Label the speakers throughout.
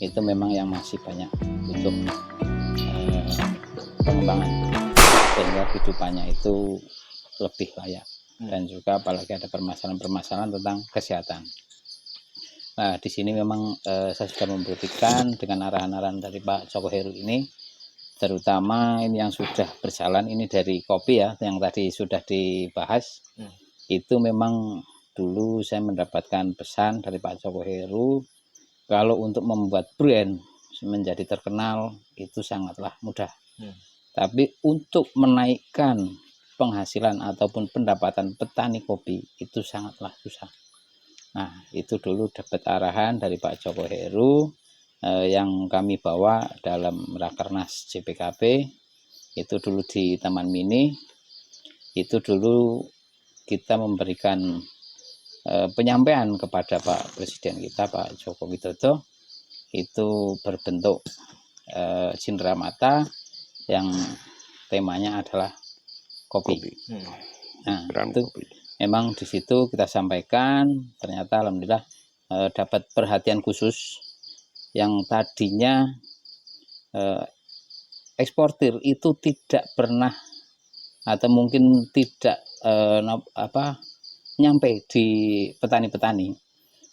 Speaker 1: itu memang yang masih banyak butuh pengembangan sehingga kehidupannya itu lebih layak dan juga apalagi ada permasalahan-permasalahan tentang kesehatan. Nah, di sini memang saya sudah membuktikan dengan arahan-arahan dari Pak Joko Heru ini, terutama ini yang sudah berjalan ini dari kopi ya, yang tadi sudah dibahas. Itu memang dulu saya mendapatkan pesan dari Pak Joko Heru, kalau untuk membuat brand menjadi terkenal itu sangatlah mudah. Tapi untuk menaikkan penghasilan ataupun pendapatan petani kopi itu sangatlah susah. Nah, itu dulu dapat arahan dari Pak Joko Heru yang kami bawa dalam Rakernas JPKB, itu dulu di Taman Mini. Itu dulu kita memberikan penyampaian kepada Pak Presiden kita, Pak Joko Widodo, itu berbentuk cenderamata yang temanya adalah kopi. Nah, itu memang di situ kita sampaikan, ternyata alhamdulillah dapat perhatian khusus yang tadinya eksportir itu tidak pernah atau mungkin tidak nyampe di petani-petani.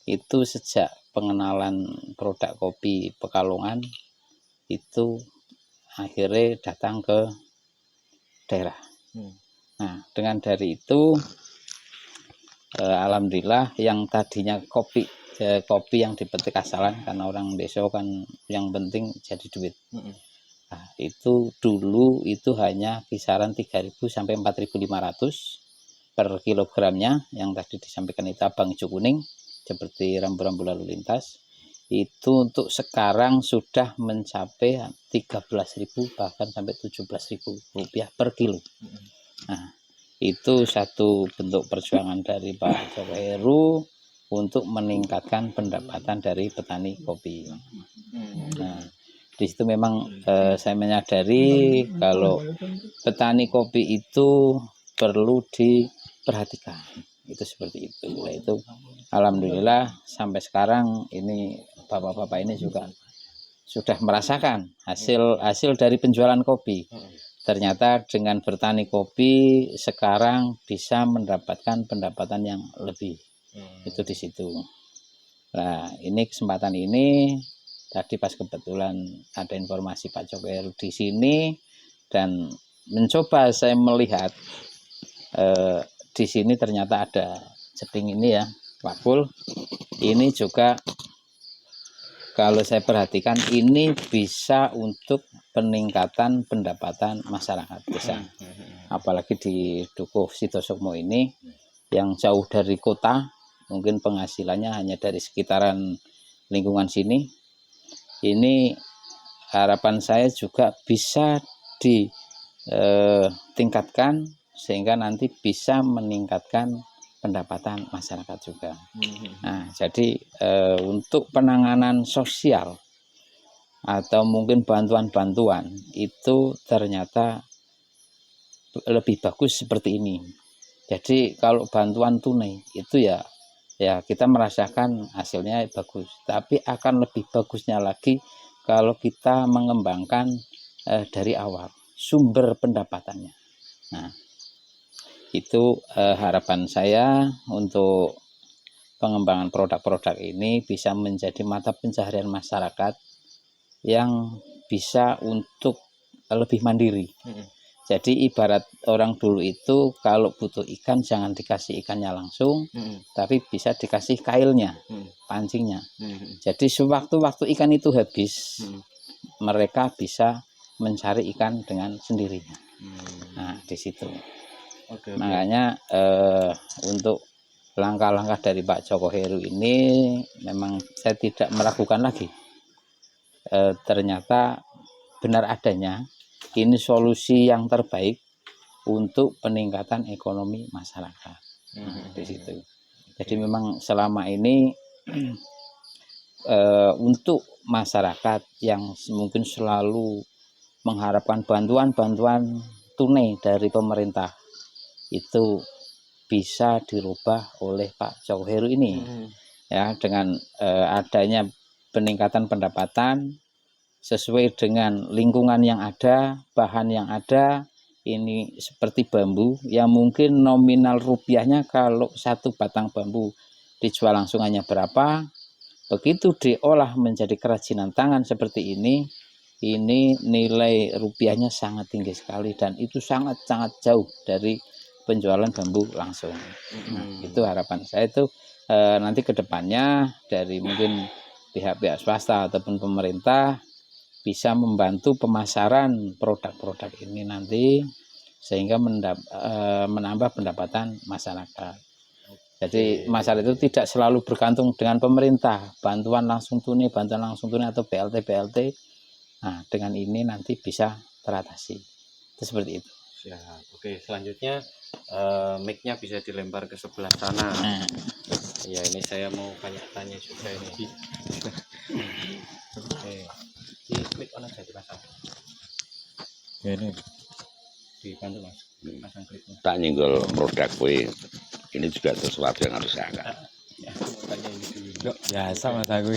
Speaker 1: Itu sejak pengenalan produk kopi Pekalongan itu akhirnya datang ke daerah. Nah, dengan dari itu alhamdulillah yang tadinya kopi yang dipetik asalan karena orang desa kan yang penting jadi duit. Nah, itu dulu itu hanya kisaran 3.000 sampai 4.500 per kilogramnya, yang tadi disampaikan itu abang hijau kuning seperti rambu-rambu lalu lintas. Itu untuk sekarang sudah mencapai 13.000 bahkan sampai 17.000 rupiah per kilo. Nah, itu satu bentuk perjuangan dari Pak Joko Heru untuk meningkatkan pendapatan dari petani kopi. Nah, di situ memang saya menyadari kalau petani kopi itu perlu diperhatikan. Itu seperti itu. Nah, itu alhamdulillah sampai sekarang ini bapak-bapak ini juga sudah merasakan hasil dari penjualan kopi. Ternyata dengan bertani kopi sekarang bisa mendapatkan pendapatan yang lebih. Itu di situ. Nah, ini kesempatan ini tadi pas kebetulan ada informasi Pak Joko Heru di sini dan mencoba saya melihat di sini ternyata ada jeping ini ya, wakul. Ini juga kalau saya perhatikan ini bisa untuk peningkatan pendapatan masyarakat desa. Apalagi di Dukuh Sidosukmo ini yang jauh dari kota, mungkin penghasilannya hanya dari sekitaran lingkungan sini. Ini harapan saya juga bisa ditingkatkan sehingga nanti bisa meningkatkan pendapatan masyarakat juga. Nah, jadi untuk penanganan sosial atau mungkin bantuan-bantuan itu ternyata lebih bagus seperti ini. Jadi kalau bantuan tunai itu ya kita merasakan hasilnya bagus, tapi akan lebih bagusnya lagi kalau kita mengembangkan dari awal sumber pendapatannya. Nah, itu harapan saya untuk pengembangan produk-produk ini bisa menjadi mata pencaharian masyarakat yang bisa untuk lebih mandiri. Jadi ibarat orang dulu itu kalau butuh ikan jangan dikasih ikannya langsung, tapi bisa dikasih kailnya, pancingnya. Jadi sewaktu-waktu ikan itu habis, mereka bisa mencari ikan dengan sendirinya. Nah, di situ. Makanya untuk langkah-langkah dari Pak Joko Heru ini memang saya tidak meragukan lagi. Ternyata benar adanya ini solusi yang terbaik untuk peningkatan ekonomi masyarakat. Nah, di situ. Jadi memang selama ini untuk masyarakat yang mungkin selalu mengharapkan bantuan-bantuan tunai dari pemerintah itu bisa dirubah oleh Pak Joko Heru ini. Ya, dengan adanya peningkatan pendapatan sesuai dengan lingkungan yang ada, bahan yang ada. Ini seperti bambu yang mungkin nominal rupiahnya kalau satu batang bambu dijual langsung hanya berapa, begitu diolah menjadi kerajinan tangan seperti ini nilai rupiahnya sangat tinggi sekali dan itu sangat-sangat jauh dari penjualan bambu langsung. Nah, itu harapan saya itu nanti ke depannya dari mungkin pihak-pihak swasta ataupun pemerintah bisa membantu pemasaran produk-produk ini nanti sehingga menambah pendapatan masyarakat. Jadi masyarakat itu tidak selalu bergantung dengan pemerintah, bantuan langsung tunai atau BLT. Nah, dengan ini nanti bisa teratasi. Itu seperti itu.
Speaker 2: Siap. Oke, selanjutnya mic-nya bisa dilempar ke sebelah sana. Ya, ini saya mau tanya juga ini. Oke. Ini mic ono jadi pasang.
Speaker 1: Ini dibantu Mas. Pasang klipnya.
Speaker 3: Tak nyenggol produk kue. Ini juga sesuatu yang harus saya angkat.
Speaker 2: Ya, mau tanya ini dulu.
Speaker 1: Biasa Mas aku.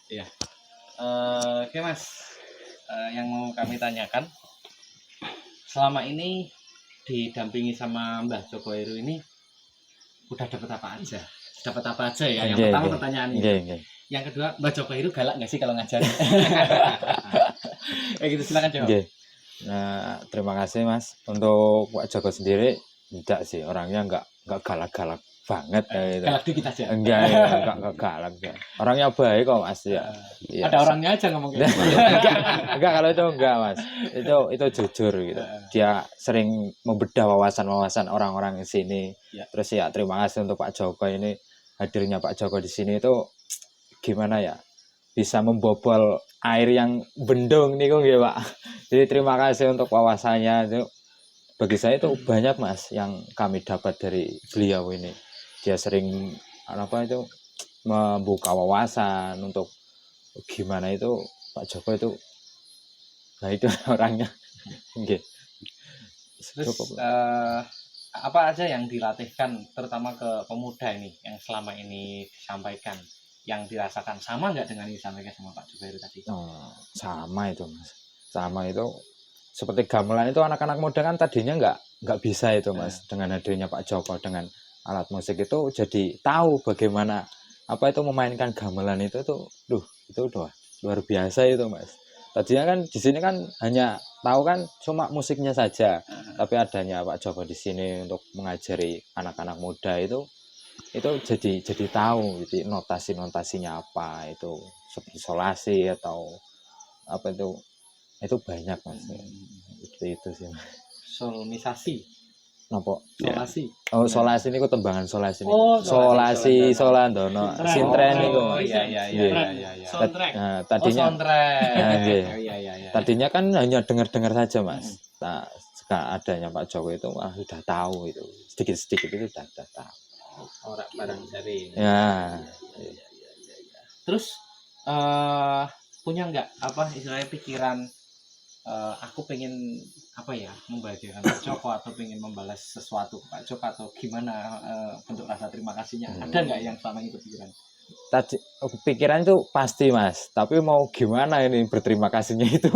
Speaker 2: Ya. Oke Mas, yang mau kami tanyakan, selama ini didampingi sama Mbah Joko Heru ini udah dapat apa aja? Dapat apa aja ya? Yang pertama pertanyaan ini. Yang kedua, Mbah Joko Heru galak nggak sih kalau ngajarin? Gitu, silakan jawab.
Speaker 4: Nah, terima kasih Mas. Untuk Pak Joko sendiri tidak sih, orangnya nggak galak-galak banget gitu.
Speaker 2: Galak dikit aja.
Speaker 4: Enggak galak ya. Orangnya baik kok Mas ya. Ya.
Speaker 2: Ada orangnya aja ngomongnya.
Speaker 4: enggak kalau itu enggak Mas. Itu jujur gitu. Dia sering membedah wawasan-wawasan orang-orang di sini.
Speaker 2: Ya.
Speaker 4: Terus ya terima kasih untuk Pak Joko ini, hadirnya Pak Joko di sini itu gimana ya? Bisa membobol air yang bendung nih kok ya Pak. Jadi terima kasih untuk wawasannya itu. Bagi saya itu banyak Mas yang kami dapat dari beliau ini. Dia sering membuka wawasan untuk gimana itu Pak Joko itu. Nah itu orangnya.
Speaker 2: Terus apa aja yang dilatihkan terutama ke pemuda ini yang selama ini disampaikan, yang dirasakan sama nggak dengan yang disampaikan sama Pak Joko Heru tadi?
Speaker 4: Sama itu Mas. Sama itu seperti gamelan itu anak-anak muda kan tadinya nggak bisa itu Mas. Dengan hadirnya Pak Joko dengan alat musik itu jadi tahu bagaimana apa itu memainkan gamelan itu udah luar biasa itu Mas. Tadinya kan di sini kan hanya tahu kan cuma musiknya saja, tapi adanya Pak Joko di sini untuk mengajari anak-anak muda itu jadi tahu jadi notasinya apa itu seperti solasi atau apa itu banyak Mas. Itu sih.
Speaker 2: Solmisasi.
Speaker 4: Napa?
Speaker 2: Solasi.
Speaker 4: Oh, solasi niku tembangan solasi.
Speaker 2: Oh,
Speaker 4: solasi Solandono. Sintren niku.
Speaker 2: Oh iya. Soundtrack.
Speaker 4: Nah, tadinya
Speaker 2: Iya.
Speaker 4: Tadinya kan hanya dengar-dengar saja, Mas. Nah, sekarang adanya Pak Joko itu sudah tahu itu. Sedikit-sedikit itu sudah tahu.
Speaker 2: Orang barang jari.
Speaker 4: Ya.
Speaker 2: Terus punya nggak apa istilahnya pikiran aku pengen membahagiakan Pak Joko atau pengen membalas sesuatu ke Pak Joko atau gimana bentuk rasa terima kasihnya, ada nggak yang selama itu pikiran?
Speaker 4: Tadi pikiran itu pasti Mas, tapi mau gimana ini berterima kasihnya itu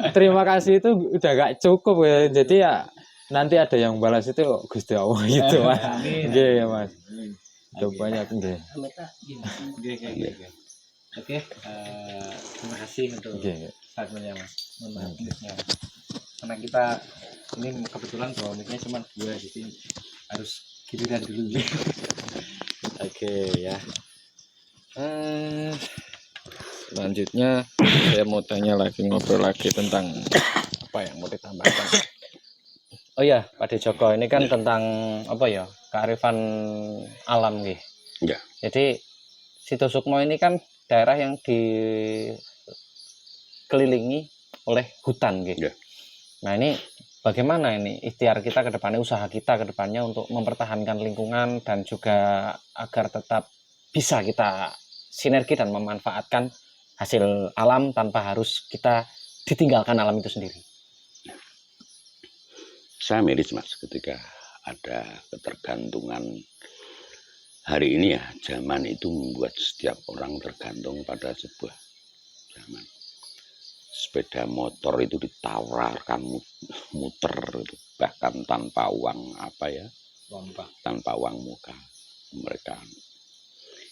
Speaker 4: terima kasih itu udah gak cukup ya. Jadi ya nanti ada yang balas itu Gusti Allah gitu Mas. Nggih Mas. Itu banyak nggih.
Speaker 2: Oke, terima kasih untuk statementnya Mas. Karena kita ini kebetulan bawa mic-nya cuma 2, jadi harus giliran dulu.
Speaker 4: Oke ya. Selanjutnya saya mau tanya lagi, ngobrol lagi tentang apa yang mau ditambahkan.
Speaker 2: Oh iya, Pak De Joko, ini kan tentang kearifan alam nih.
Speaker 3: Ya.
Speaker 2: Jadi Situ Sukmo ini kan daerah yang dikelilingi oleh hutan gitu.
Speaker 3: Ya.
Speaker 2: Nah ini bagaimana ini ikhtiar kita ke depannya, usaha kita ke depannya untuk mempertahankan lingkungan dan juga agar tetap bisa kita sinergi dan memanfaatkan hasil alam tanpa harus kita ditinggalkan alam itu sendiri.
Speaker 3: Saya miris Mas ketika ada ketergantungan hari ini ya zaman itu membuat setiap orang tergantung pada sebuah zaman. Sepeda motor itu ditawarkan muter itu, bahkan tanpa uang tanpa uang muka mereka.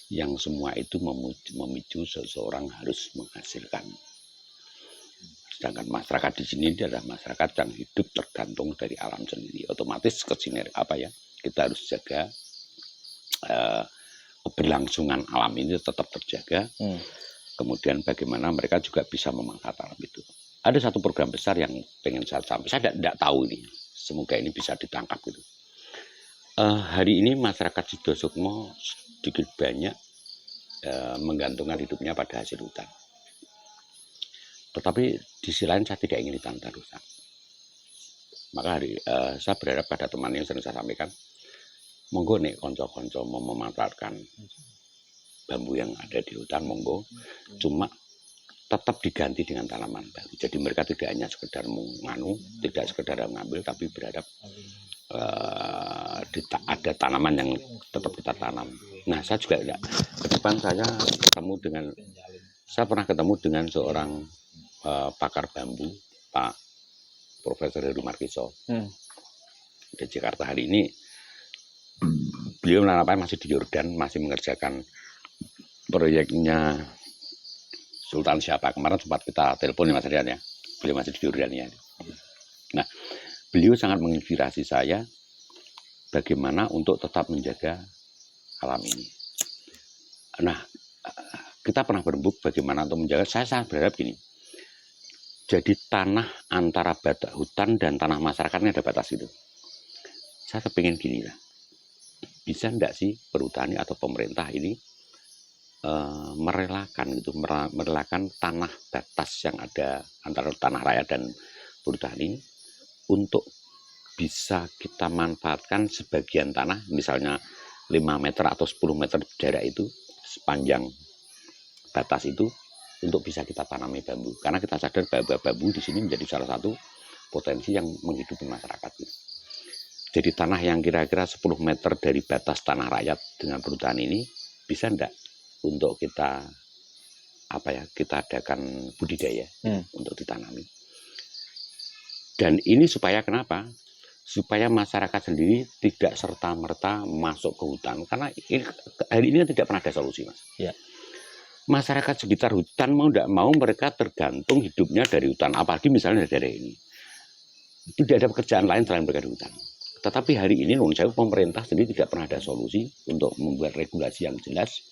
Speaker 3: Yang semua itu memicu seseorang harus menghasilkan. Sedangkan masyarakat di sini adalah masyarakat yang hidup tergantung dari alam sendiri. Otomatis kita harus jaga keberlangsungan alam ini tetap terjaga. Kemudian bagaimana mereka juga bisa memanfaatkan alam itu. Ada satu program besar yang pengen saya sampaikan. Saya tidak tahu ini. Semoga ini bisa ditangkap gitu. Hari ini masyarakat Sidosukmo sedikit banyak menggantungkan hidupnya pada hasil hutan. Tetapi di sisi lain saya tidak ingin hutan rusak. Maka saya berharap pada teman yang sering saya sampaikan, monggo nih konco-konco mau memanfaatkan bambu yang ada di hutan, monggo. Cuma tetap diganti dengan tanaman baru. Jadi mereka tidak hanya sekedar tidak sekedar mengambil, tapi berharap ada tanaman yang tetap kita tanam. Nah, saya juga ke depan saya pernah ketemu dengan seorang pakar bambu, Pak Profesor Heru Markiso di Jakarta. Hari ini beliau masih di Yordan, masih mengerjakan proyeknya Sultan siapa kemarin sempat kita telepon ya Mas Rian ya, beliau masih di Yordan ya. Nah, beliau sangat menginspirasi saya bagaimana untuk tetap menjaga alam ini. Nah, kita pernah berembuk bagaimana untuk menjaga. Saya sangat berharap gini. Jadi tanah antara batas hutan dan tanah masyarakatnya ada batas itu. Saya kepingin gini lah. Bisa enggak sih perhutani atau pemerintah ini merelakan tanah batas yang ada antara tanah rakyat dan perhutani untuk bisa kita manfaatkan sebagian tanah, misalnya 5 meter atau 10 meter jarak itu sepanjang batas itu untuk bisa kita tanami bambu. Karena kita sadar bahwa bambu di sini menjadi salah satu potensi yang menghidupi masyarakat. Jadi tanah yang kira-kira 10 meter dari batas tanah rakyat dengan perhutani ini bisa enggak untuk kita kita adakan budidaya untuk ditanami. Dan ini supaya kenapa? Supaya masyarakat sendiri tidak serta-merta masuk ke hutan. Karena hari ini tidak pernah ada solusi, Mas.
Speaker 4: Ya.
Speaker 3: Masyarakat sekitar hutan mau tidak mau mereka tergantung hidupnya dari hutan. Apalagi misalnya dari daerah ini. Tidak ada pekerjaan lain selain mereka di hutan. Tetapi hari ini pemerintah sendiri tidak pernah ada solusi untuk membuat regulasi yang jelas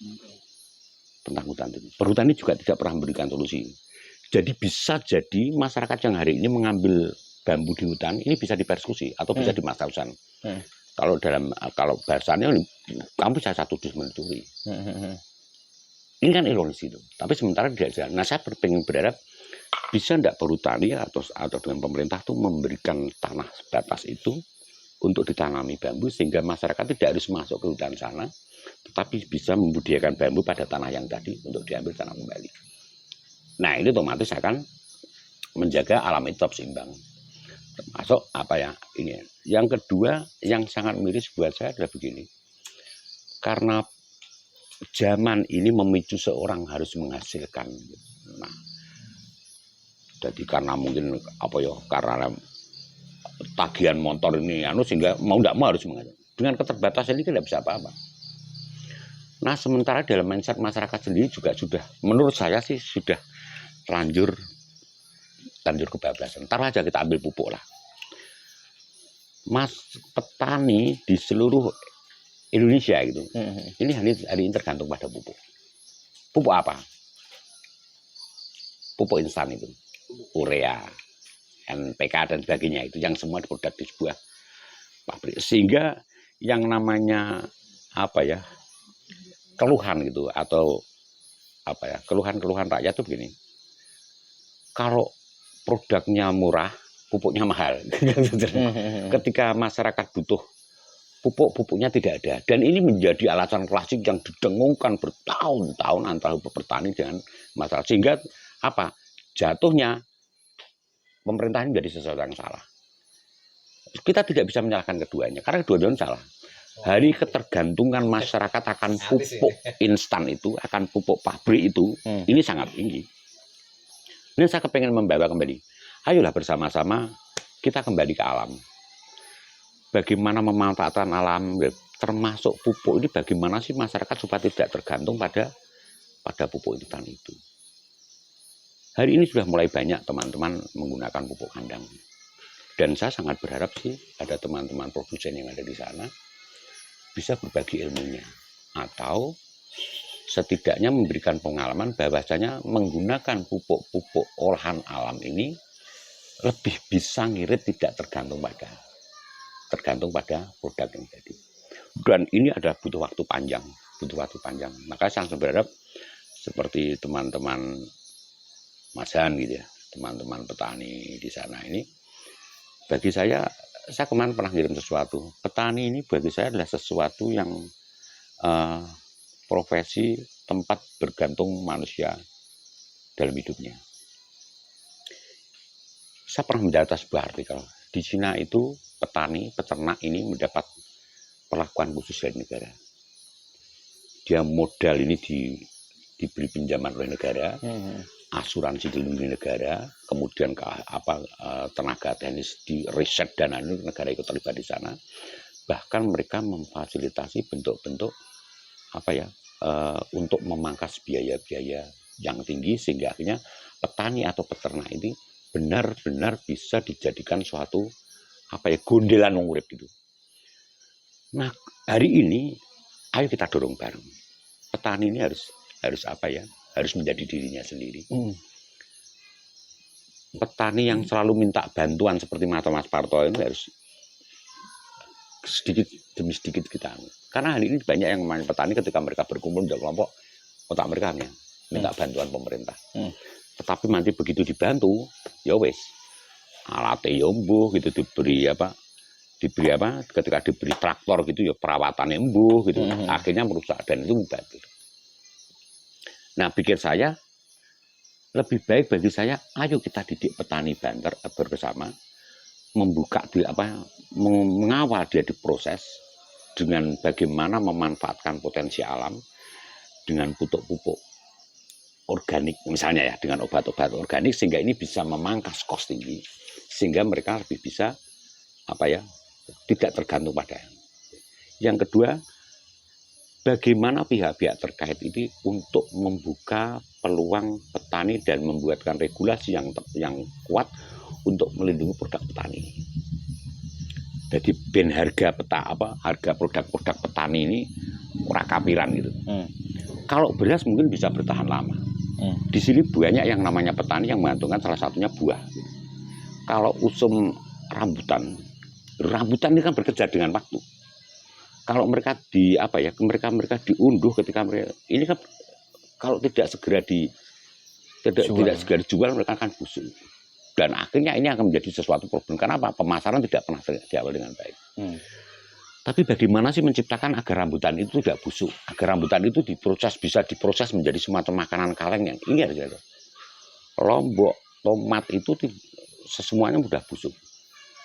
Speaker 3: tentang hutan ini. Perhutani juga tidak pernah memberikan solusi. Jadi bisa jadi masyarakat yang hari ini mengambil bambu di hutan ini bisa dipersekusi atau bisa dimasukkan. Kalau bahasanya kamu bisa satu dus mencuri. Ini kan ironis itu. Tapi sementara tidak jalan. Nah, saya berharap bisa tidak perhutani atau dengan pemerintah itu memberikan tanah batas itu untuk ditanami bambu sehingga masyarakat tidak harus masuk ke hutan sana, tetapi bisa membudidayakan bambu pada tanah yang tadi untuk diambil tanam kembali. Nah, ini otomatis akan menjaga alam itu tetap seimbang. Termasuk ini. Yang kedua yang sangat miris buat saya adalah begini. Karena zaman ini memicu seorang harus menghasilkan. Nah, jadi karena mungkin karena tagihan motor ini sehingga mau tidak mau harus menghasilkan. Dengan keterbatasan ini tidak bisa apa-apa. Nah, sementara dalam mindset masyarakat sendiri juga sudah, menurut saya sih sudah lanjur kebablasan. Ntar aja kita ambil pupuk lah. Mas petani di seluruh Indonesia gitu. Ini hari ini tergantung pada pupuk. Pupuk apa? Pupuk instan itu. Urea, NPK dan sebagainya itu yang semua produk di sebuah pabrik. Sehingga yang namanya keluhan gitu atau keluhan rakyat itu begini. Kalau produknya murah, pupuknya mahal. Ketika masyarakat butuh pupuknya tidak ada. Dan ini menjadi alasan klasik yang didengungkan bertahun-tahun antara petani dengan masyarakat. Sehingga jatuhnya pemerintah ini menjadi sesuatu yang salah. Kita tidak bisa menyalahkan keduanya, karena keduanya salah. Hari ketergantungan masyarakat akan pupuk instan itu, akan pupuk pabrik itu, ini sangat tinggi. Ini saya kepengen membawa kembali. Ayolah bersama-sama kita kembali ke alam. Bagaimana memanfaatkan alam, termasuk pupuk ini, bagaimana sih masyarakat supaya tidak tergantung pada pupuk instan itu. Hari ini sudah mulai banyak teman-teman menggunakan pupuk kandang. Dan saya sangat berharap sih ada teman-teman produsen yang ada di sana bisa berbagi ilmunya. Atau setidaknya memberikan pengalaman bahwasanya menggunakan pupuk-pupuk olahan alam ini lebih bisa ngirit, tidak tergantung pada produk yang jadi. Dan ini ada butuh waktu panjang. Maka saya berharap seperti teman-teman Mas Han gitu ya, teman-teman petani di sana ini, bagi saya kemarin pernah ngirim sesuatu. Petani ini bagi saya adalah sesuatu yang profesi tempat bergantung manusia dalam hidupnya. Saya pernah mendapat sebuah artikel. Di Cina itu petani, peternak ini mendapat perlakuan khusus dari negara. Dia modal ini diberi pinjaman oleh negara, asuransi dilindungi negara, kemudian tenaga teknis di riset dan negara ikut terlibat di sana. Bahkan mereka memfasilitasi bentuk-bentuk untuk memangkas biaya-biaya yang tinggi sehingga akhirnya petani atau peternak ini benar-benar bisa dijadikan suatu gondelan wong urip gitu. Nah, hari ini ayo kita dorong bareng. Petani ini harus menjadi dirinya sendiri. Petani yang selalu minta bantuan seperti Mas Parto ini harus sedikit demi sedikit kita. Karena hari ini banyak yang namanya petani ketika mereka berkumpul di kelompok, otak mereka minta bantuan pemerintah. Tetapi nanti begitu dibantu, ya wes alatnya ya mbuh gitu, diberi ketika diberi traktor gitu ya perawatannya mbuh gitu. Akhirnya merusak dan itu mubazir. Nah, pikir saya lebih baik bagi saya, ayo kita didik petani Banter bersama, mengawal dia diproses dengan bagaimana memanfaatkan potensi alam dengan pupuk-pupuk organik misalnya ya, dengan obat-obat organik sehingga ini bisa memangkas kos tinggi sehingga mereka lebih bisa tidak tergantung pada. Yang kedua, bagaimana pihak-pihak terkait ini untuk membuka peluang petani dan membuatkan regulasi yang kuat untuk melindungi produk petani. Jadi harga produk-produk petani ini ora kapiran gitu. Kalau beras mungkin bisa bertahan lama. Di sini banyak yang namanya petani yang menggantungkan salah satunya buah. Kalau usum rambutan ini kan bekerja dengan waktu. Kalau mereka mereka diunduh ketika mereka ini kan kalau tidak segera dijual mereka akan busuk. Dan akhirnya ini akan menjadi sesuatu problem. Kenapa? Pemasaran tidak pernah diawal dengan baik. Tapi bagaimana sih menciptakan agar rambutan itu tidak busuk, agar rambutan itu bisa diproses menjadi semacam makanan kaleng yang ini ada. Lombok, tomat itu semuanya mudah busuk.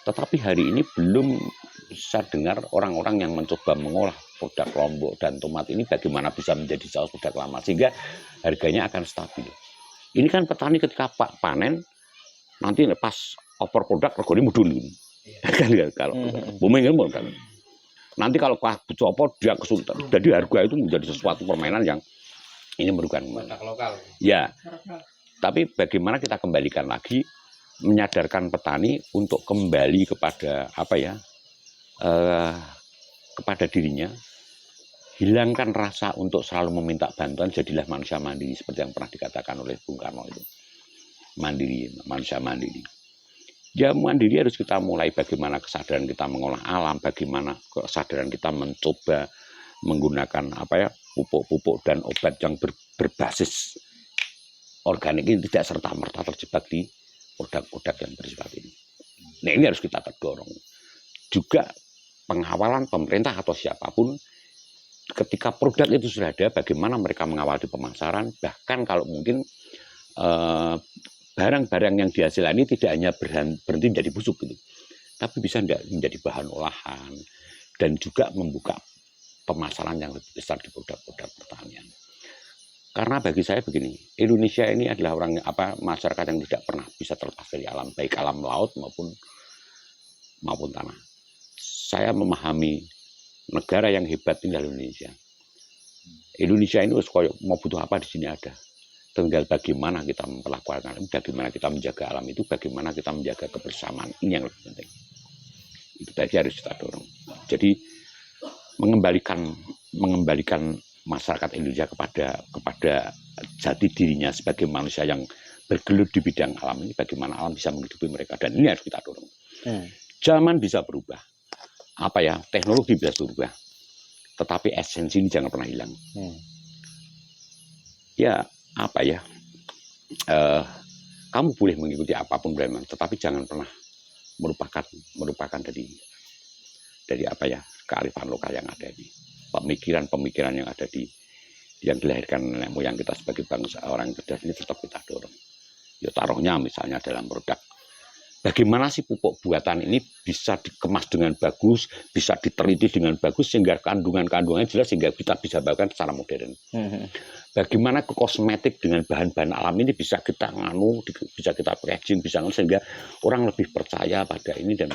Speaker 3: Tetapi hari ini belum bisa dengar orang-orang yang mencoba mengolah produk lombok dan tomat ini bagaimana bisa menjadi saus produk lama sehingga harganya akan stabil. Ini kan petani ketika panen nanti pas oper produk regane mudhun gitu. Kan kalau booming kan. Nanti kalau copo dia kesulitan. Jadi harga itu menjadi sesuatu permainan yang ini merugikan produk lokal. Ya. Tapi bagaimana kita kembalikan lagi menyadarkan petani untuk kembali kepada kepada dirinya, hilangkan rasa untuk selalu meminta bantuan, jadilah manusia mandiri seperti yang pernah dikatakan oleh Bung Karno itu. Manusia mandiri. Ya mandiri harus kita mulai bagaimana kesadaran kita mengolah alam, bagaimana kesadaran kita mencoba menggunakan pupuk-pupuk dan obat yang berbasis organik ini tidak serta-merta terjebak di produk-produk yang bersifat ini. Nah ini harus kita terdorong. Juga pengawalan pemerintah atau siapapun ketika produk itu sudah ada, bagaimana mereka mengawal di pemasaran, bahkan kalau mungkin barang-barang yang dihasilkan ini tidak hanya berhenti menjadi busuk gitu, tapi bisa menjadi bahan olahan, dan juga membuka pemasaran yang lebih besar di produk-produk pertanian. Karena bagi saya begini, Indonesia ini adalah masyarakat yang tidak pernah bisa terlepas dari alam, baik alam laut maupun tanah. Saya memahami negara yang hebat tinggal Indonesia. Indonesia ini mau butuh apa di sini ada. Tinggal bagaimana kita memperlakukan alam, bagaimana kita menjaga alam itu, bagaimana kita menjaga kebersamaan. Ini yang lebih penting. Itu tadi harus kita dorong. Jadi mengembalikan masyarakat Indonesia kepada jati dirinya sebagai manusia yang bergelut di bidang alam ini, bagaimana alam bisa menghidupi mereka, dan ini harus kita dorong. Zaman bisa berubah, teknologi bisa berubah, tetapi esensi ini jangan pernah hilang. Kamu boleh mengikuti apapun brand, tetapi jangan pernah merupakan dari kearifan lokal yang ada ini, pemikiran yang ada yang dilahirkan nenek moyang kita sebagai bangsa orang cerdas ini tetap kita dorong. Ya taruhnya misalnya dalam produk, bagaimana sih pupuk buatan ini bisa dikemas dengan bagus, bisa diteliti dengan bagus sehingga kandungannya jelas sehingga kita bisa bawakan secara modern. Bagaimana ke kosmetik dengan bahan-bahan alam ini bisa kita bisa kita packaging, sehingga orang lebih percaya pada ini. Dan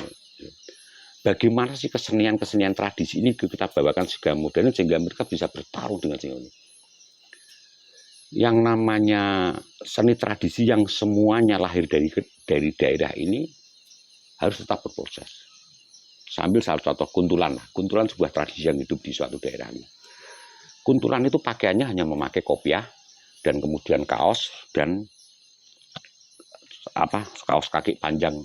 Speaker 3: bagaimana sih kesenian tradisi ini kita bawakan sehingga modern sehingga mereka bisa bertarung dengan seni. Yang namanya seni tradisi yang semuanya lahir dari daerah ini harus tetap berproses. Sambil salah satu kuntulan sebuah tradisi yang hidup di suatu daerah ini. Kuntulan itu pakaiannya hanya memakai kopiah dan kemudian kaos dan kaos kaki panjang.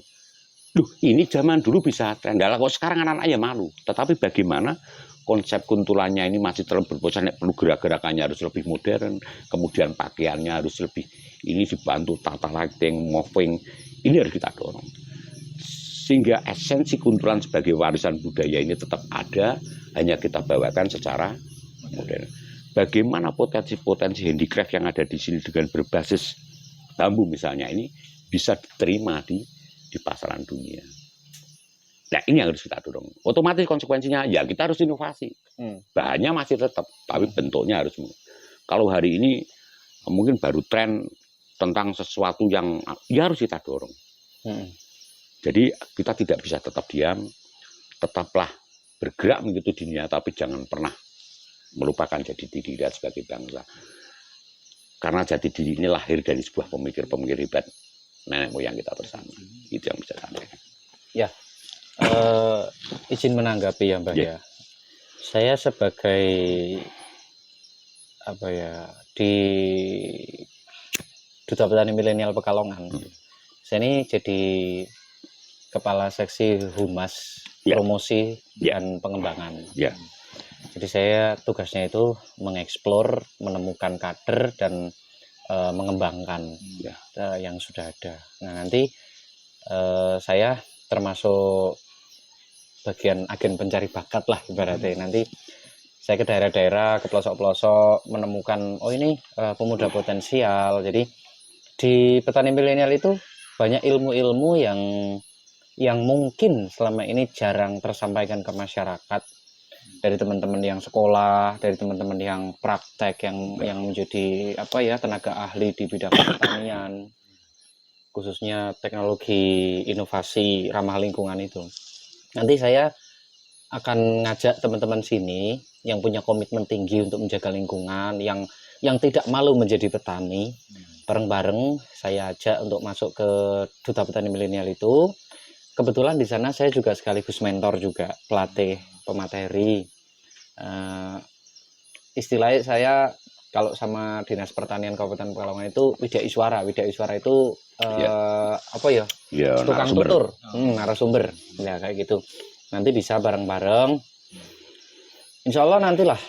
Speaker 3: Ini zaman dulu bisa trendal, kok sekarang anak-anak ya malu. Tetapi bagaimana konsep kuntulannya ini masih terus berproses, perlu gerakannya harus lebih modern, kemudian pakaiannya harus lebih ini dibantu tata lighting, moving, ini harus kita dorong. Sehingga esensi kuntulan sebagai warisan budaya ini tetap ada, hanya kita bawakan secara modern. Bagaimana potensi handicraft yang ada di sini dengan berbasis bambu misalnya ini bisa diterima di pasaran dunia. Nah ini yang harus kita dorong. Otomatis konsekuensinya ya kita harus inovasi. Bahannya masih tetap, tapi bentuknya harus. Kalau hari ini mungkin baru tren tentang sesuatu yang ya harus kita dorong. Jadi kita tidak bisa tetap diam, tetaplah bergerak mengikuti dunia, tapi jangan pernah melupakan jati diri kita sebagai bangsa. Karena jati diri ini lahir dari sebuah pemikir hebat nenek moyang kita bersama. Itu yang bisa sampaikan.
Speaker 1: Ya. Izin menanggapi ya Mbak ya. Saya sebagai di Duta Petani Milenial Pekalongan, saya ini jadi kepala seksi humas promosi dan pengembangan. Jadi saya tugasnya itu mengeksplor, menemukan kader dan mengembangkan yang sudah ada. Nah nanti saya termasuk bagian agen pencari bakat lah ibaratnya. Nanti saya ke daerah-daerah, ke pelosok-pelosok menemukan ini pemuda potensial. Jadi di petani milenial itu banyak ilmu-ilmu yang mungkin selama ini jarang tersampaikan ke masyarakat, dari teman-teman yang sekolah, dari teman-teman yang praktek, yang menjadi tenaga ahli di bidang pertanian, khususnya teknologi inovasi ramah lingkungan itu. Nanti saya akan ngajak teman-teman sini yang punya komitmen tinggi untuk menjaga lingkungan, yang tidak malu menjadi petani. Bareng-bareng saya ajak untuk masuk ke Duta Petani Milenial itu. Kebetulan di sana saya juga sekaligus mentor juga, pelatih, pemateri. Istilahnya saya kalau sama Dinas Pertanian Kabupaten Pekalongan itu Widya Iswara. Widya Iswara itu tukang tutur, narasumber, ya kayak gitu. Nanti bisa bareng-bareng. Insya Allah nantilah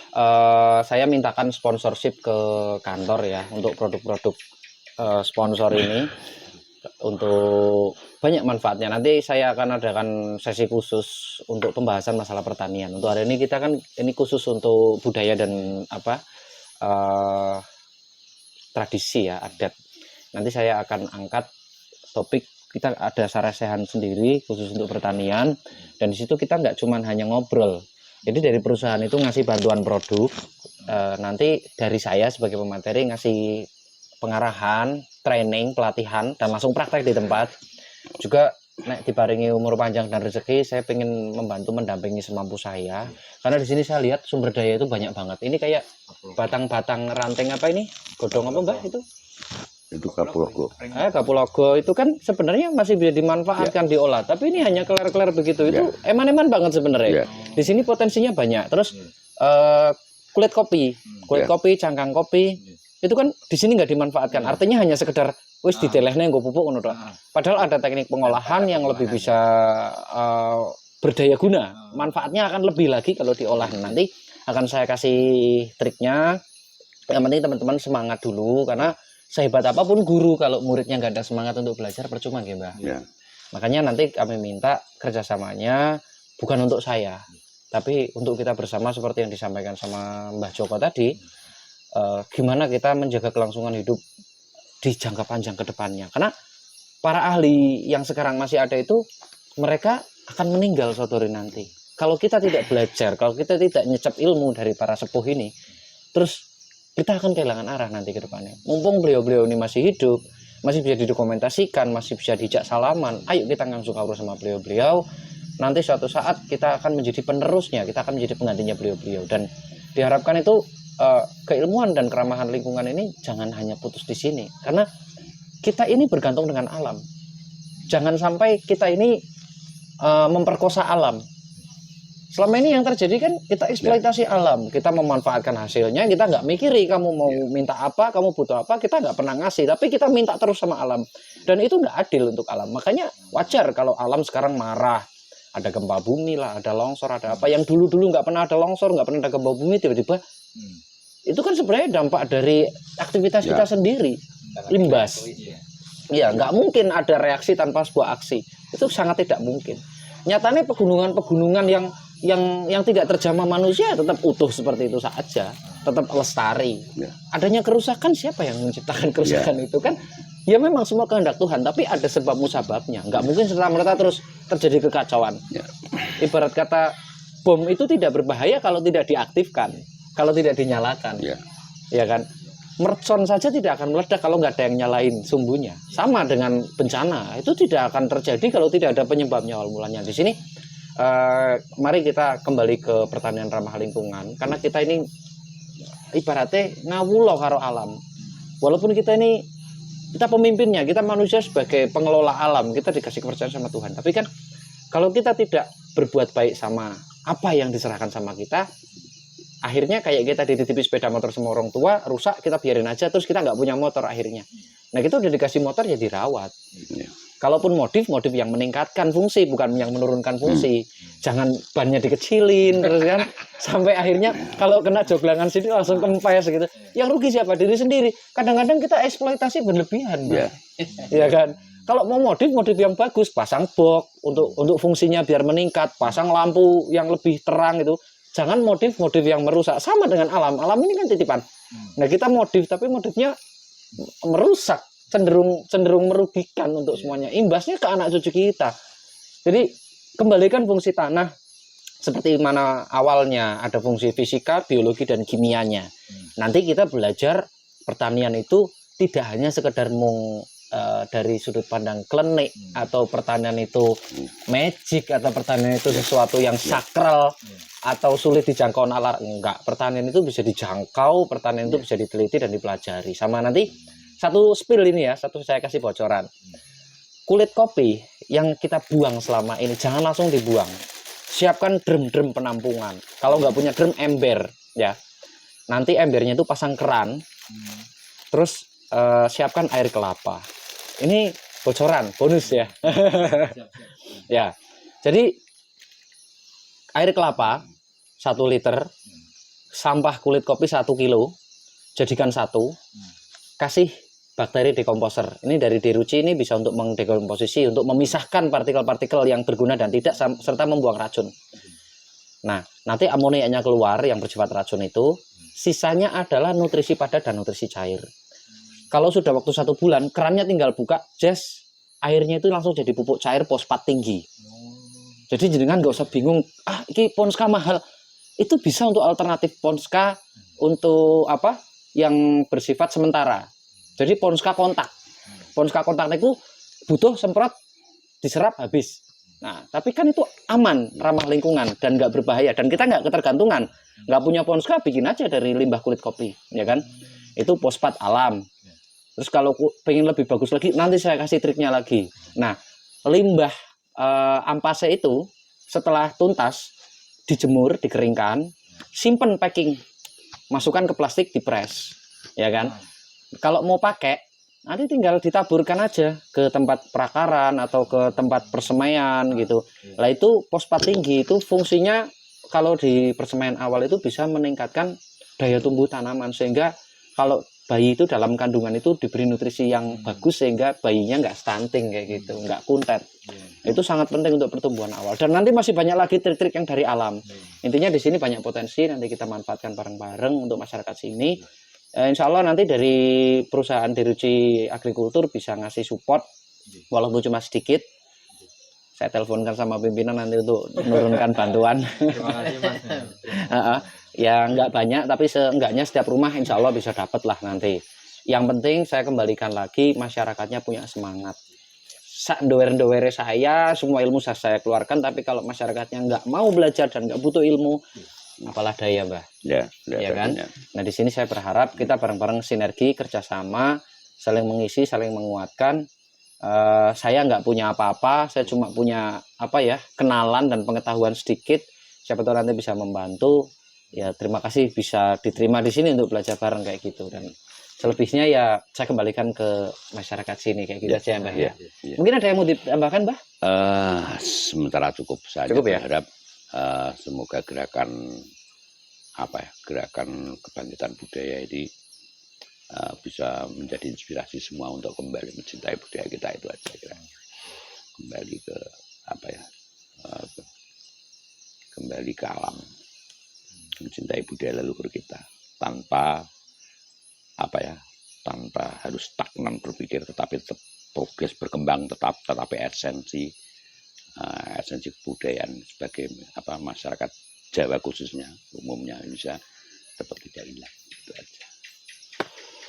Speaker 1: saya mintakan sponsorship ke kantor ya untuk produk-produk sponsor ini untuk banyak manfaatnya. Nanti saya akan adakan sesi khusus untuk pembahasan masalah pertanian. Untuk hari ini kita kan ini khusus untuk budaya dan tradisi ya, adat. Nanti saya akan angkat topik, kita ada sarasehan sendiri khusus untuk pertanian, dan di situ kita nggak cuma hanya ngobrol,
Speaker 5: Jadi dari perusahaan itu ngasih bantuan produk, nanti dari saya sebagai pemateri ngasih pengarahan, training, pelatihan, dan langsung praktek di tempat. Juga nek dibarengi umur panjang dan rezeki, saya ingin membantu mendampingi semampu saya. Karena di sini saya lihat sumber daya itu banyak banget. Ini kayak batang-batang ranting apa ini? Godong apa Mbak itu?
Speaker 3: Itu Kapulaga.
Speaker 5: Kapulaga itu kan sebenarnya masih bisa dimanfaatkan diolah, tapi ini hanya keler-keler begitu. Itu eman-eman banget sebenarnya. Di sini potensinya banyak. Terus kulit kopi, cangkang kopi, itu kan di sini nggak dimanfaatkan. Artinya hanya sekedar wis ditelehne nggo pupuk ngono tok. Padahal ada teknik pengolahan yang lebih bisa berdaya guna. Manfaatnya akan lebih lagi kalau diolah. Nanti akan saya kasih triknya. Yang penting teman-teman semangat dulu, karena sehebat apapun guru kalau muridnya nggak ada semangat untuk belajar percuma ya Mbak. Makanya nanti kami minta kerjasamanya bukan untuk saya, tapi untuk kita bersama seperti yang disampaikan sama Mbah Joko tadi. Gimana kita menjaga kelangsungan hidup di jangka panjang ke depannya. Karena para ahli yang sekarang masih ada itu, mereka akan meninggal suatu hari nanti. Kalau kita tidak belajar, kalau kita tidak nyecap ilmu dari para sepuh ini, terus kita akan kehilangan arah nanti ke depannya. Mumpung beliau-beliau ini masih hidup, masih bisa didokumentasikan, masih bisa dijak salaman, ayo kita langsung kawruh sama beliau-beliau. Nanti suatu saat kita akan menjadi penerusnya, kita akan menjadi penggantinya beliau-beliau. Dan diharapkan itu keilmuan dan keramahan lingkungan ini jangan hanya putus di sini, karena kita ini bergantung dengan alam. Jangan sampai kita ini memperkosa alam. Selama ini yang terjadi kan kita eksploitasi alam, kita memanfaatkan hasilnya, kita nggak mikiri kamu mau minta apa, kamu butuh apa, kita nggak pernah ngasih, tapi kita minta terus sama alam, dan itu nggak adil untuk alam. Makanya wajar kalau alam sekarang marah, ada gempa bumi lah, ada longsor, ada apa yang dulu-dulu nggak pernah ada longsor, nggak pernah ada gempa bumi, tiba-tiba itu kan sebenarnya dampak dari aktivitas kita sendiri, imbas. Ya, nggak mungkin ada reaksi tanpa sebuah aksi. Itu sangat tidak mungkin. Nyatanya pegunungan-pegunungan yang tidak terjamah manusia tetap utuh seperti itu saja, tetap lestari. Adanya kerusakan, siapa yang menciptakan kerusakan itu kan? Ya memang semua kehendak Tuhan, tapi ada sebab musababnya. Nggak mungkin serta-merta terus terjadi kekacauan. Ibarat kata bom itu tidak berbahaya kalau tidak diaktifkan, kalau tidak dinyalakan, ya kan? Mercon saja tidak akan meledak kalau nggak ada yang nyalain sumbunya. Sama dengan bencana, itu tidak akan terjadi kalau tidak ada penyebabnya awal mulanya. Di sini, mari kita kembali ke pertanian ramah lingkungan, karena kita ini ibaratnya ngawulo karo alam. Walaupun kita pemimpinnya, kita manusia sebagai pengelola alam, kita dikasih kepercayaan sama Tuhan. Tapi kan kalau kita tidak berbuat baik sama apa yang diserahkan sama kita, akhirnya kayak kita dititipi sepeda motor sama orang tua, rusak, kita biarin aja, terus kita nggak punya motor akhirnya. Nah, kita udah dikasih motor ya dirawat. Kalaupun modif yang meningkatkan fungsi, bukan yang menurunkan fungsi. Jangan bannya dikecilin, terus kan, sampai akhirnya kalau kena joglangan sini langsung kempes gitu. Yang rugi siapa? Diri sendiri. Kadang-kadang kita eksploitasi berlebihan, ya kan. Kalau mau modif yang bagus, pasang box untuk fungsinya biar meningkat, pasang lampu yang lebih terang itu. Jangan modif yang merusak. Sama dengan alam. Alam ini kan titipan. Nah, kita modif, tapi modifnya merusak, cenderung merugikan untuk semuanya. Imbasnya ke anak cucu kita. Jadi kembalikan fungsi tanah seperti mana awalnya, ada fungsi fisika, biologi, dan kimianya. Nanti kita belajar pertanian itu tidak hanya sekedar dari sudut pandang klinik, atau pertanian itu magic, atau pertanian itu sesuatu yang sakral atau sulit dijangkau nalar. Enggak, pertanian itu bisa dijangkau, pertanian itu bisa diteliti dan dipelajari. Sama nanti satu spill ini ya, saya kasih bocoran. Kulit kopi yang kita buang selama ini jangan langsung dibuang. Siapkan drum penampungan. Kalau nggak punya drum, ember ya. Nanti embernya itu pasang keran. Terus siapkan air kelapa. Ini bocoran, bonus ya. Ya. Jadi air kelapa 1 liter, sampah kulit kopi 1 kilo, jadikan 1, kasih bakteri dekomposer. Ini dari Deruci, ini bisa untuk mendekomposisi, untuk memisahkan partikel-partikel yang berguna dan tidak, serta membuang racun. Nah, nanti amoniaknya keluar yang bersifat racun itu, sisanya adalah nutrisi padat dan nutrisi cair. Kalau sudah waktu 1 bulan, kerannya tinggal buka, airnya itu langsung jadi pupuk cair fosfat tinggi. Jadi jenengan nggak usah bingung, ini Ponska mahal. itu bisa untuk alternatif Ponska untuk apa yang bersifat sementara. Jadi Ponska kontak itu butuh semprot diserap habis. Nah, tapi kan itu aman, ramah lingkungan dan nggak berbahaya dan kita nggak ketergantungan. Nggak punya Ponska bikin aja dari limbah kulit kopi, ya kan? Itu fosfat alam. Terus kalau pengen lebih bagus lagi, nanti saya kasih triknya lagi. Nah, limbah ampase itu setelah tuntas dijemur, dikeringkan, simpen packing, masukkan ke plastik, dipres, ya kan? Kalau mau pakai, nanti tinggal ditaburkan aja ke tempat perakaran atau ke tempat persemaian gitu. Lah itu fosfat tinggi itu fungsinya kalau di persemaian awal itu bisa meningkatkan daya tumbuh tanaman sehingga kalau bayi itu dalam kandungan itu diberi nutrisi yang bagus sehingga bayinya nggak stunting kayak gitu, nggak kuntet. Itu sangat penting untuk pertumbuhan awal. Dan nanti masih banyak lagi trik-trik yang dari alam. Intinya di sini banyak potensi, nanti kita manfaatkan bareng-bareng untuk masyarakat sini. Insya Allah nanti dari perusahaan Diruci Agrikultur bisa ngasih support walaupun cuma sedikit. Saya teleponkan sama pimpinan nanti untuk menurunkan bantuan.
Speaker 2: Terima kasih Mas.
Speaker 5: Ya nggak banyak tapi seenggaknya setiap rumah insya Allah bisa dapat lah nanti. Yang penting saya kembalikan lagi masyarakatnya punya semangat. Dower-dower saya semua ilmu saya keluarkan, tapi kalau masyarakatnya nggak mau belajar dan nggak butuh ilmu, apalah daya Mbah. Ya kan? Nah di sini saya berharap kita bareng-bareng sinergi kerjasama, saling mengisi, saling menguatkan. Saya nggak punya apa-apa, saya cuma punya kenalan dan pengetahuan sedikit. Siapa tahu nanti bisa membantu. Ya terima kasih bisa diterima di sini untuk belajar bareng kayak gitu, dan selebihnya ya saya kembalikan ke masyarakat sini kayak gitu aja Mbah ya. Mungkin ada yang mau ditambahkan Mbah?
Speaker 3: Sementara cukup. Saya
Speaker 5: Cukup ya?
Speaker 3: berharap semoga gerakan gerakan kebangkitan budaya ini bisa menjadi inspirasi semua untuk kembali mencintai budaya kita, itu aja kiranya. Kembali ke kembali ke alam, mencintai budaya leluhur kita tanpa harus stagnan berpikir, tetapi tetap progres berkembang, tetapi esensi kebudayaan sebagai masyarakat Jawa khususnya umumnya bisa tetap tidak hilang, itu aja.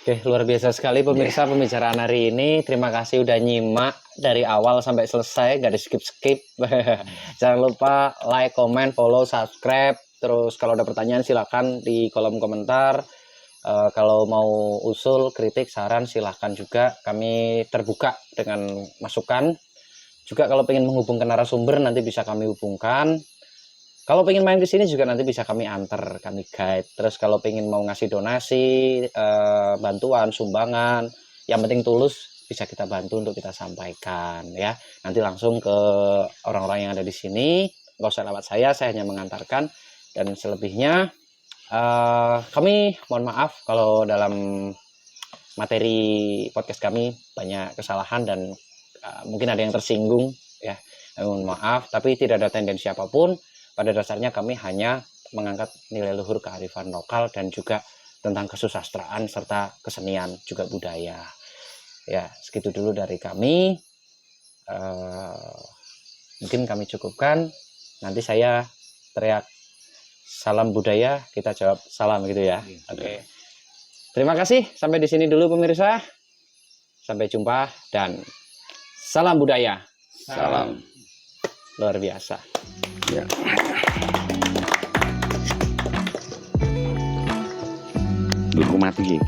Speaker 5: Oke, luar biasa sekali pemirsa pembicaraan hari ini. Terima kasih udah nyimak dari awal sampai selesai, gak di skip-skip. Jangan lupa like, comment, follow, subscribe. Terus kalau ada pertanyaan silakan di kolom komentar. Kalau mau usul, kritik, saran silahkan juga. Kami terbuka dengan masukan. Juga kalau pengen menghubungkan narasumber nanti bisa kami hubungkan. Kalau pengen main ke sini juga nanti bisa kami antar, kami guide. Terus kalau pengen mau ngasih donasi, bantuan, sumbangan, yang penting tulus bisa kita bantu untuk kita sampaikan ya. Nanti langsung ke orang-orang yang ada di sini. Nggak usah lewat saya hanya mengantarkan. Dan selebihnya kami mohon maaf kalau dalam materi podcast kami banyak kesalahan dan mungkin ada yang tersinggung ya. Mohon maaf, tapi tidak ada tendensi apapun. Pada dasarnya kami hanya mengangkat nilai luhur kearifan lokal dan juga tentang kesusastraan serta kesenian juga budaya. Ya, segitu dulu dari kami. Mungkin kami cukupkan. Nanti saya teriak salam budaya, kita jawab salam gitu ya. Oke. Terima kasih. Sampai di sini dulu pemirsa. Sampai jumpa dan salam budaya.
Speaker 3: Salam.
Speaker 5: Luar biasa.
Speaker 3: Ya. Lu mati.